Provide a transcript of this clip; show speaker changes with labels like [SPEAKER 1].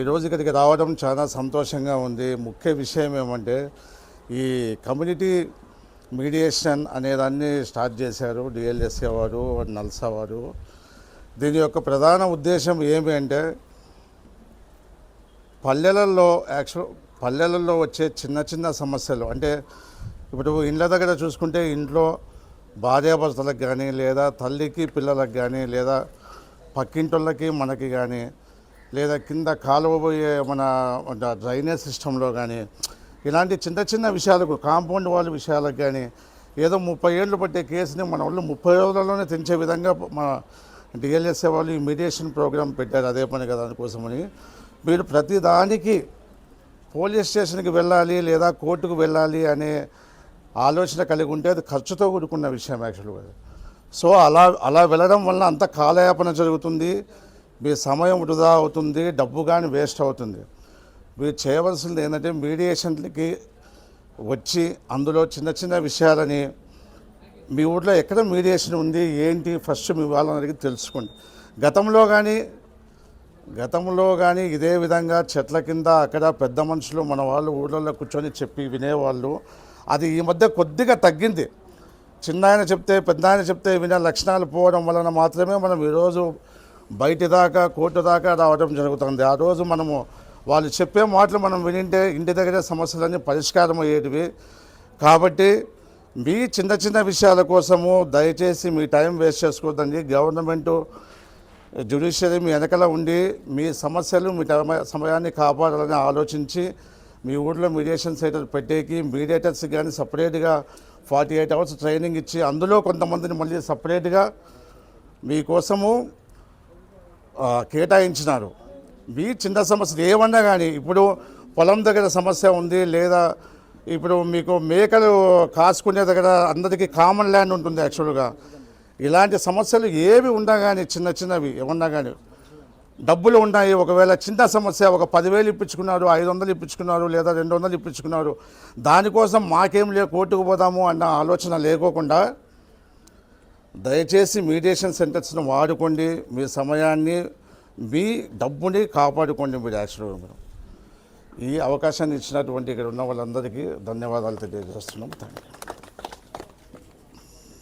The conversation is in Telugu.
[SPEAKER 1] ఈరోజు ఇక్కడికి రావడం చాలా సంతోషంగా ఉంది. ముఖ్య విషయం ఏమంటే ఈ కమ్యూనిటీ మీడియేషన్ అనేదాన్ని స్టార్ట్ చేశారు డిఎల్ఎస్ఏ వారు, నల్సా వారు. దీని యొక్క ప్రధాన ఉద్దేశం ఏమి అంటే పల్లెలలో వచ్చే చిన్న చిన్న సమస్యలు, అంటే ఇప్పుడు ఇండ్ల దగ్గర చూసుకుంటే ఇంట్లో భార్యాభర్తలకు కానీ, లేదా తల్లికి పిల్లలకు కానీ, లేదా పక్కింటోళ్ళకి మనకి కానీ, లేదా కింద కాలువ పోయే మన డ్రైనేజ్ సిస్టంలో కానీ, ఇలాంటి చిన్న చిన్న విషయాలకు, కాంపౌండ్ వాళ్ళ విషయాలకు కానీ, ఏదో 30 ఏళ్ళు పట్టే కేసుని మన వాళ్ళు 30 రోజుల్లోనే తెంచే విధంగా మన డిఎల్ఎస్ఏ వాళ్ళు ఈ మీడియేషన్ ప్రోగ్రాం పెట్టారు. అదే పని కదా దానికోసమని మీరు ప్రతి దానికి పోలీస్ స్టేషన్కి వెళ్ళాలి లేదా కోర్టుకు వెళ్ళాలి అనే ఆలోచన కలిగి ఉంటే అది ఖర్చుతో కూడుకున్న విషయం యాక్చువల్గా. సో అలా వెళ్ళడం వల్ల అంత కాలయాపన జరుగుతుంది, మీ సమయం వృధా అవుతుంది, డబ్బు కానీ వేస్ట్ అవుతుంది. మీరు చేయవలసింది ఏంటంటే మీడియేషన్కి వచ్చి అందులో చిన్న చిన్న విషయాలని మీ ఊళ్ళో ఎక్కడ మీడియేషన్ ఉంది ఏంటి ఫస్ట్ మీ వాళ్ళని అడిగి తెలుసుకోండి. గతంలో కానీ ఇదే విధంగా చెట్ల కింద అక్కడ పెద్ద మనుషులు మన వాళ్ళు ఊళ్ళల్లో కూర్చొని చెప్పి వినేవాళ్ళు. అది ఈ మధ్య కొద్దిగా తగ్గింది. చిన్నాయన చెప్తే పెద్ద ఆయన చెప్తే వినే లక్షణాలు పోవడం వలన మాత్రమే మనం ఈరోజు బయటి దాకా కోర్టు దాకా రావడం జరుగుతుంది. ఆ రోజు మనము వాళ్ళు చెప్పే మాటలు మనం వినింటే ఇంటి దగ్గరే సమస్యలన్నీ పరిష్కారం అయ్యేటివి. కాబట్టి మీ చిన్న చిన్న విషయాల కోసము దయచేసి మీ టైం వేస్ట్ చేసుకోవద్దండి. గవర్నమెంటు జ్యుడిషియరీ మీ వెనకల ఉండి మీ సమస్యలు మీ సమయాన్ని కాపాడాలని ఆలోచించి మీ ఊళ్ళో మీడియేషన్ సెంటర్ పెట్టేకి మీడియేటర్స్ కానీ సపరేట్గా 48 అవర్స్ ట్రైనింగ్ ఇచ్చి అందులో కొంతమందిని మళ్ళీ సపరేట్గా మీకోసము కేటాయించినారు. మీ చిన్న సమస్యలు ఏమన్నా కానీ, ఇప్పుడు పొలం దగ్గర సమస్య ఉంది, లేదా ఇప్పుడు మీకు మేకలు కాసుకునే దగ్గర అందరికీ కామన్ ల్యాండ్ ఉంటుంది యాక్చువల్గా. ఇలాంటి సమస్యలు ఏవి ఉన్నా కానీ, చిన్న చిన్నవి ఏమన్నా కానీ, డబ్బులు ఉన్నాయి, ఒకవేళ చిన్న సమస్య ఒక 10,000 ఇప్పించుకున్నారు, 500 ఇప్పించుకున్నారు, లేదా 200 ఇప్పించుకున్నారు, దానికోసం మాకేం కోర్టుకు పోదాము అన్న ఆలోచన లేకోకుండా దయచేసి మీడియేషన్ సెంటర్స్ను వాడుకోండి. మీ సమయాన్ని మీ డబ్బుని కాపాడుకోండి. మీరు యాక్చువల్గా ఈ అవకాశాన్ని ఇచ్చినటువంటి ఇక్కడ ఉన్న వాళ్ళందరికీ ధన్యవాదాలు తెలియజేస్తున్నాం. Thank you.